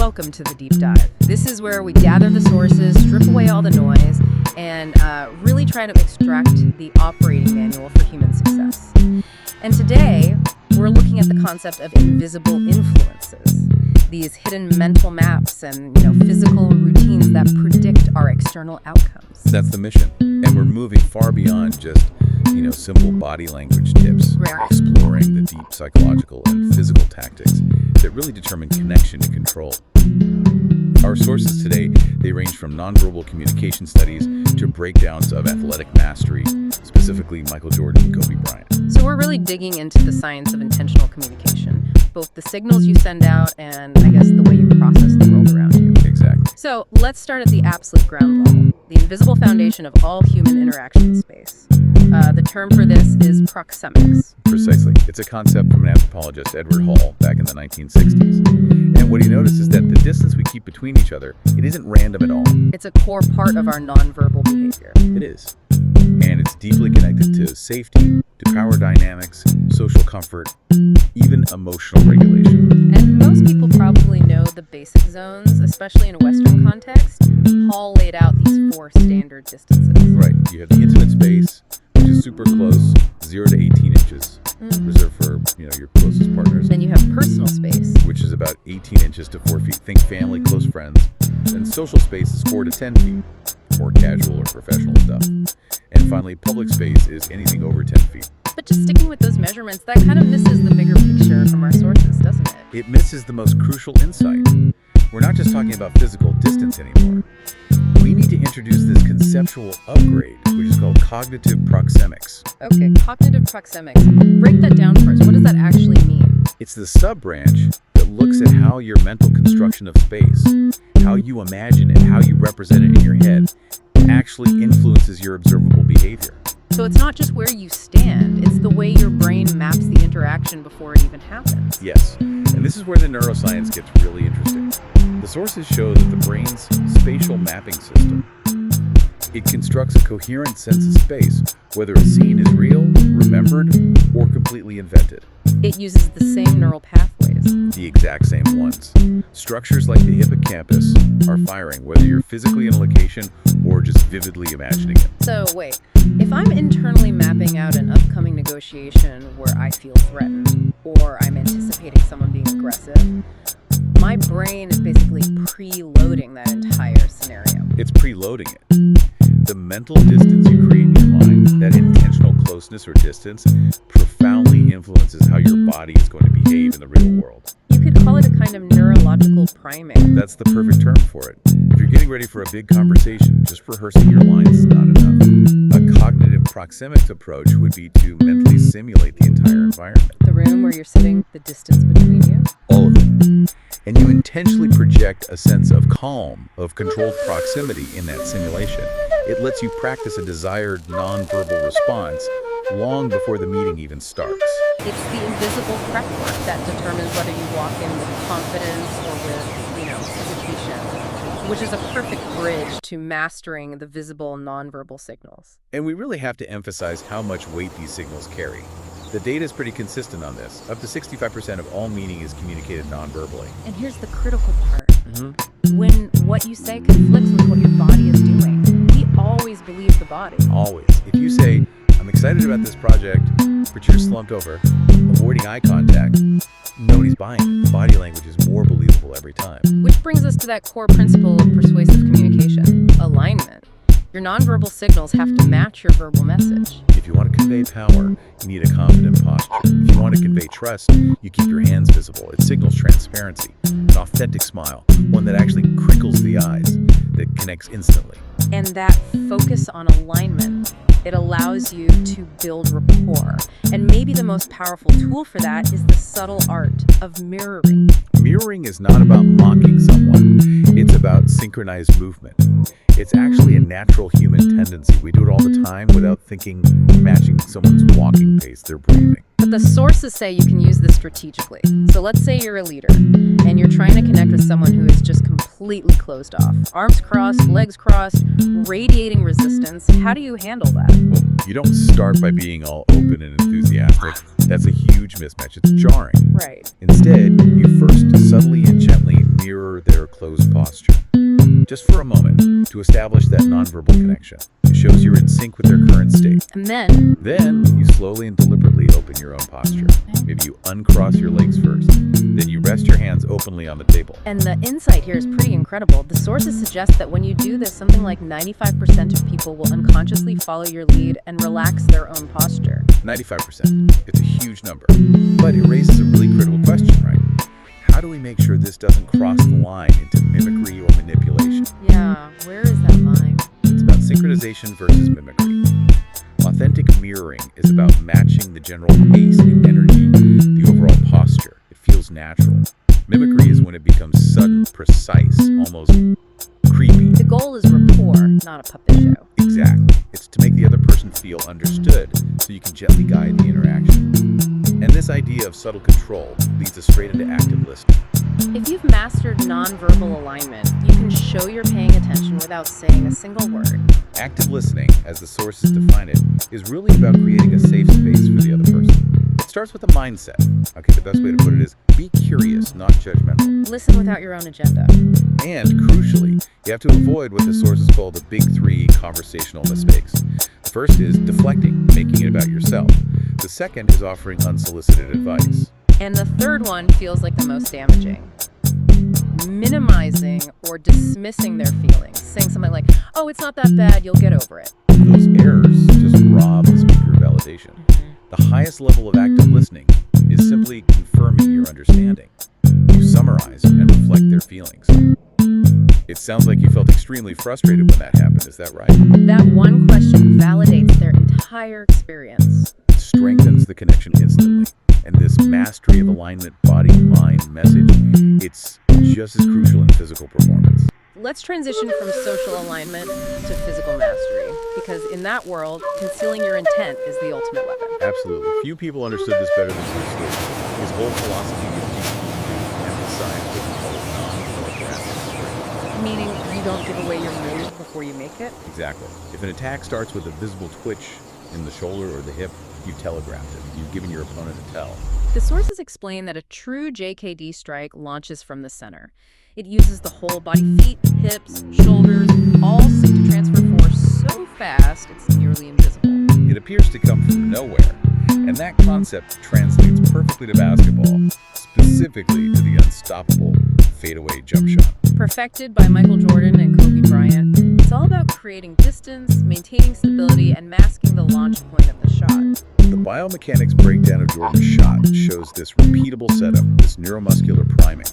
Welcome to the Deep Dive. This is where we gather the sources, strip away all the noise, and really try to extract the operating manual for human success. And today, we're looking at the concept of invisible influences, these hidden mental maps and physical routines that predict our external outcomes. That's the mission, and we're moving far beyond just simple body language tips. Right. Exploring the deep psychological and physical tactics that really determine connection and control. Our sources today, they range from nonverbal communication studies to breakdowns of athletic mastery, specifically Michael Jordan and Kobe Bryant. So we're really digging into the science of intentional communication, both the signals you send out and, I guess, the way you process the world around you. Exactly. So let's start at the absolute ground level, the invisible foundation of all human interaction space. The term for this is proxemics. Precisely. It's a concept from an anthropologist, Edward Hall, back in the 1960s. And what he noticed is that the distance we keep between each other, it isn't random at all. It's a core part of our nonverbal behavior. It is. And it's deeply connected to safety, to power dynamics, social comfort, even emotional regulation. And most people probably know the basic zones, especially in a Western context. Hall laid out these 4 standard distances. Right. You have the intimate space, which is super close, 0 to 18 inches, reserved for your closest partners. Then you have personal space, which is about 18 inches to 4 feet. Think family, close friends. Then social space is 4 to 10 feet, more casual or professional stuff. And finally, public space is anything over 10 feet. But just sticking with those measurements, that kind of misses the bigger picture from our sources, doesn't it? It misses the most crucial insight. We're not just talking about physical distance anymore. We need to introduce this conceptual upgrade, which is called cognitive proxemics. Okay, cognitive proxemics. Break that down for us. What does that actually mean? It's the sub-branch that looks at how your mental construction of space, how you imagine it, how you represent it in your head, actually influences your observable behavior. So it's not just where you stand, it's the way your brain maps the interaction before it even happens. Yes, and this is where the neuroscience gets really interesting. The sources show that the brain's spatial mapping system, it constructs a coherent sense of space, whether a scene is real, remembered, or completely invented. It uses the same neural pathways. The exact same ones. Structures like the hippocampus are firing, whether you're physically in a location or just vividly imagining it. So wait, if I'm internally mapping out an upcoming negotiation where I feel threatened, or I'm anticipating someone being aggressive, my brain is basically preloading that entire scenario. It's preloading it. The mental distance you create in your mind, that intentional closeness or distance, profoundly influences how your body is going to behave in the real world. You could call it a kind of neurological priming. That's the perfect term for it. If you're getting ready for a big conversation, just rehearsing your lines is not enough. A cognitive proxemics approach would be to mentally simulate the entire environment. The room where you're sitting, the distance between you. All of it. And you intentionally project a sense of calm, of controlled proximity in that simulation. It lets you practice a desired nonverbal response long before the meeting even starts. It's the invisible prep work that determines whether you walk in with confidence or with, hesitation, which is a perfect bridge to mastering the visible nonverbal signals. And we really have to emphasize how much weight these signals carry. The data is pretty consistent on this. Up to 65% of all meaning is communicated nonverbally. And here's the critical part. When what you say conflicts with what your body is doing, we always believe the body. Always. If you say, I'm excited about this project, but you're slumped over, avoiding eye contact, nobody's buying it. The body language is more believable every time. Which brings us to that core principle of persuasive communication, alignment. Your nonverbal signals have to match your verbal message. If you want to convey power, you need a confident posture. If you want to convey trust, you keep your hands visible. It signals transparency, an authentic smile, one that actually crinkles the eyes, that connects instantly. And that focus on alignment, it allows you to build rapport. And maybe the most powerful tool for that is the subtle art of mirroring. Mirroring is not about mocking someone. It's about synchronized movement. It's actually a natural human tendency. We do it all the time without thinking, matching someone's walking pace, their breathing. But the sources say you can use this strategically. So let's say you're a leader and you're trying to connect with someone who is just completely completely closed off. Arms crossed, legs crossed, radiating resistance. How do you handle that? Well, you don't start by being all open and enthusiastic. That's a huge mismatch. It's jarring. Right. Instead, you first subtly and gently mirror their closed posture. Just for a moment, to establish that nonverbal connection. It shows you're in sync with their current state. And then you slowly and deliberately open your own posture. Maybe you uncross your legs first. Then you rest your hands openly on the table. And the insight here is pretty incredible. The sources suggest that when you do this, something like 95% of people will unconsciously follow your lead and relax their own posture. 95%. It's a huge number. But it raises a really critical question, right? How do we make sure this doesn't cross the line into mimicry or manipulation? Yeah, where is that line? It's about synchronization versus mimicry. Authentic mirroring is about matching the general pace and energy, the overall posture. It feels natural. Mimicry is when it becomes sudden, precise, almost creepy. The goal is rapport, not a puppet show. Exactly. It's to make the other person feel understood so you can gently guide the interaction. And this idea of subtle control leads us straight into active listening. If you've mastered nonverbal alignment, you can show you're paying attention without saying a single word. Active listening, as the sources define it, is really about creating a safe space for the other person. It starts with a mindset. Okay, the best way to put it is be curious, not judgmental. Listen without your own agenda. And crucially, you have to avoid what the sources call the big three conversational mistakes. The first is deflecting, making it about yourself. The second is offering unsolicited advice. And the third one feels like the most damaging. Minimizing or dismissing their feelings. Saying something like, oh, it's not that bad, you'll get over it. Those errors just rob the speaker of validation. The highest level of active listening is simply confirming your understanding. You summarize and reflect their feelings. It sounds like you felt extremely frustrated when that happened, is that right? That one question validates their entire experience. It strengthens the connection instantly. And this mastery of alignment, body, mind, message, it's just as crucial in physical performance. Let's transition from social alignment to physical mastery, because in that world, concealing your intent is the ultimate weapon. Absolutely. Few people understood this better than Bruce Lee. His whole philosophy is deeply emphasized what he calls non-telegraphic. Meaning you don't give away your move before you make it? Exactly. If an attack starts with a visible twitch in the shoulder or the hip, you've telegraphed it. You've given your opponent a tell. The sources explain that a true JKD strike launches from the center. It uses the whole body, feet, hips, shoulders, all sync to transfer force so fast it's nearly invisible. It appears to come from nowhere, and that concept translates perfectly to basketball, specifically to the unstoppable fadeaway jump shot. Perfected by Michael Jordan and Kobe Bryant, it's all about creating distance, maintaining stability, and masking the launch point of the shot. The biomechanics breakdown of Jordan's shot shows this repeatable setup, this neuromuscular priming.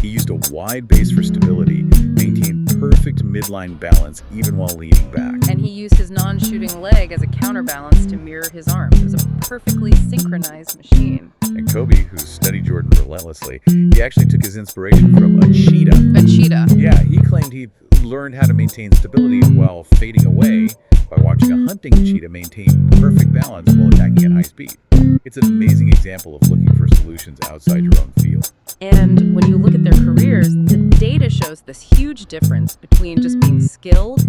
He used a wide base for stability, maintained perfect midline balance even while leaning back. And he used his non-shooting leg as a counterbalance to mirror his arms. It was a perfectly synchronized machine. And Kobe, who studied Jordan relentlessly, he actually took his inspiration from a cheetah. A cheetah? Yeah, he claimed he learned how to maintain stability while fading away by watching a hunting cheetah maintain perfect balance while attacking at high speed. It's an amazing example of looking for solutions outside your own field. And when you look at their careers, the data shows this huge difference between just being skilled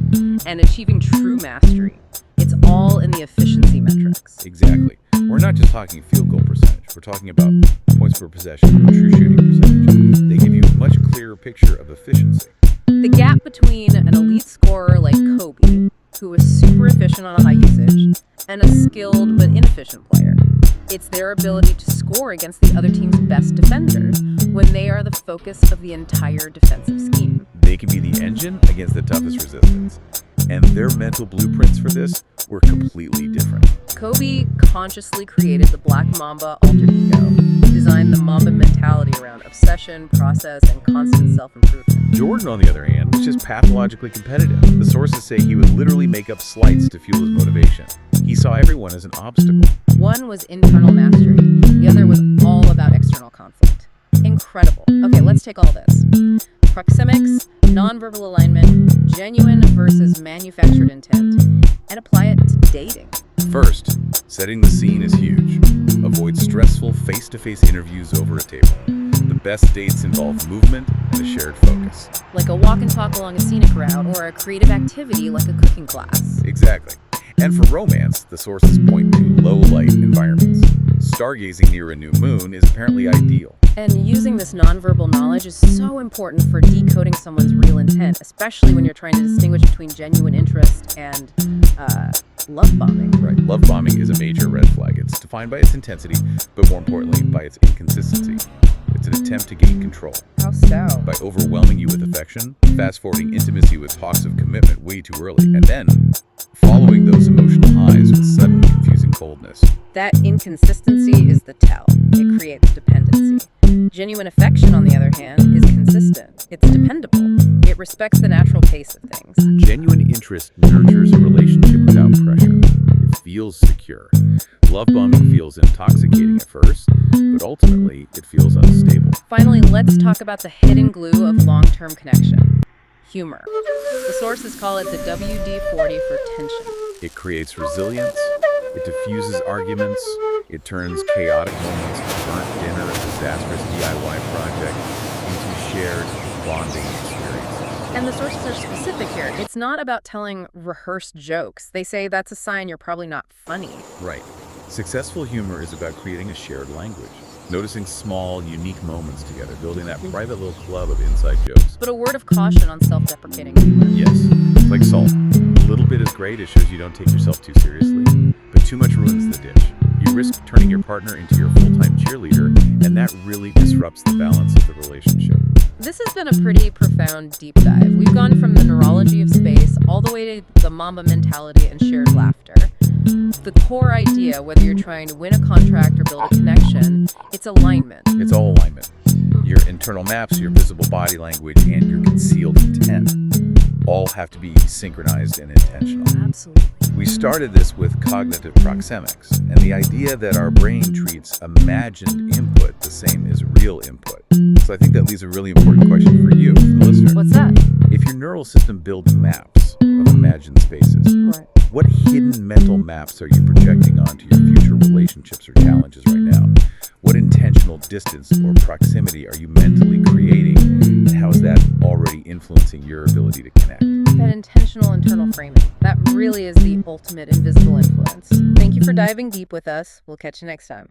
and achieving true mastery. It's all in the efficiency metrics. Exactly. We're not just talking field goal percentage. We're talking about points per possession or true shooting percentage. They give you a much clearer picture of efficiency. The gap between an elite scorer like Kobe, who is super efficient on a high usage, and a skilled but inefficient player. It's their ability to score against the other team's best defenders when they are the focus of the entire defensive scheme. They can be the engine against the toughest resistance. And their mental blueprints for this were completely different. Kobe consciously created the Black Mamba alter ego, designed the Mamba mentality around obsession, process, and constant self-improvement. Jordan, on the other hand, was just pathologically competitive. The sources say he would literally make up slights to fuel his motivation. He saw everyone as an obstacle. One was internal mastery. The other was all about external conflict. Incredible. Okay, let's take all this. Proxemics, nonverbal alignment, genuine versus manufactured intent, and apply it to dating. First, setting the scene is huge. Avoid stressful face-to-face interviews over a table. The Best dates involve movement and a shared focus. Like a walk and talk along a scenic route or a creative activity like a cooking class. Exactly. And for romance, the sources point to low-light environments. Stargazing near a new moon is apparently ideal. And using this nonverbal knowledge is so important for decoding someone's real intent, especially when you're trying to distinguish between genuine interest and love bombing. Right. Love bombing is a major red flag. It's defined by its intensity, but more importantly, by its inconsistency. It's an attempt to gain control. How so? By overwhelming you with affection, fast-forwarding intimacy with talks of commitment way too early, and then following those emotional highs with sudden, confusing coldness. That inconsistency is the tell. It creates dependency. Genuine affection, on the other hand, is consistent. It's dependable. It respects the natural pace of things. Genuine interest nurtures a relationship without pressure. It feels secure. Love bombing feels intoxicating at first, but ultimately it feels unstable. Finally, let's talk about the hidden glue of long-term connection. Humor. The sources call it the WD-40 for tension. It creates resilience. It diffuses arguments. It turns chaotic moments, a burnt dinner, a disastrous DIY project, into shared bonding experiences. And the sources are specific here. It's not about telling rehearsed jokes. They say that's a sign you're probably not funny. Right. Successful humor is about creating a shared language, noticing small, unique moments together, building that private little club of inside jokes. But a word of caution on self-deprecating humor. Yes, it's like salt. A little bit is great. It shows you don't take yourself too seriously, but too much ruins the dish. You risk turning your partner into your full-time cheerleader, and that really disrupts the balance of the relationship. This has been a pretty profound deep dive. We've gone from the neurology of space all the way to the Mamba mentality and shared laughter. The core idea, whether you're trying to win a contract or build a connection, it's alignment. It's all alignment. Your internal maps, your visible body language, and your concealed intent all have to be synchronized and intentional. Absolutely. We started this with cognitive proxemics, and the idea that our brain treats imagined input the same as real input. So I think that leaves a really important question for you, the listener. What's that? If your neural system builds maps of imagined spaces, Right. what hidden mental maps are you projecting onto your future relationships or challenges right now? What intentional distance or proximity are you mentally creating, and how is that already influencing your ability to connect? That intentional internal framing. That really is the ultimate invisible influence. Thank you for diving deep with us. We'll catch you next time.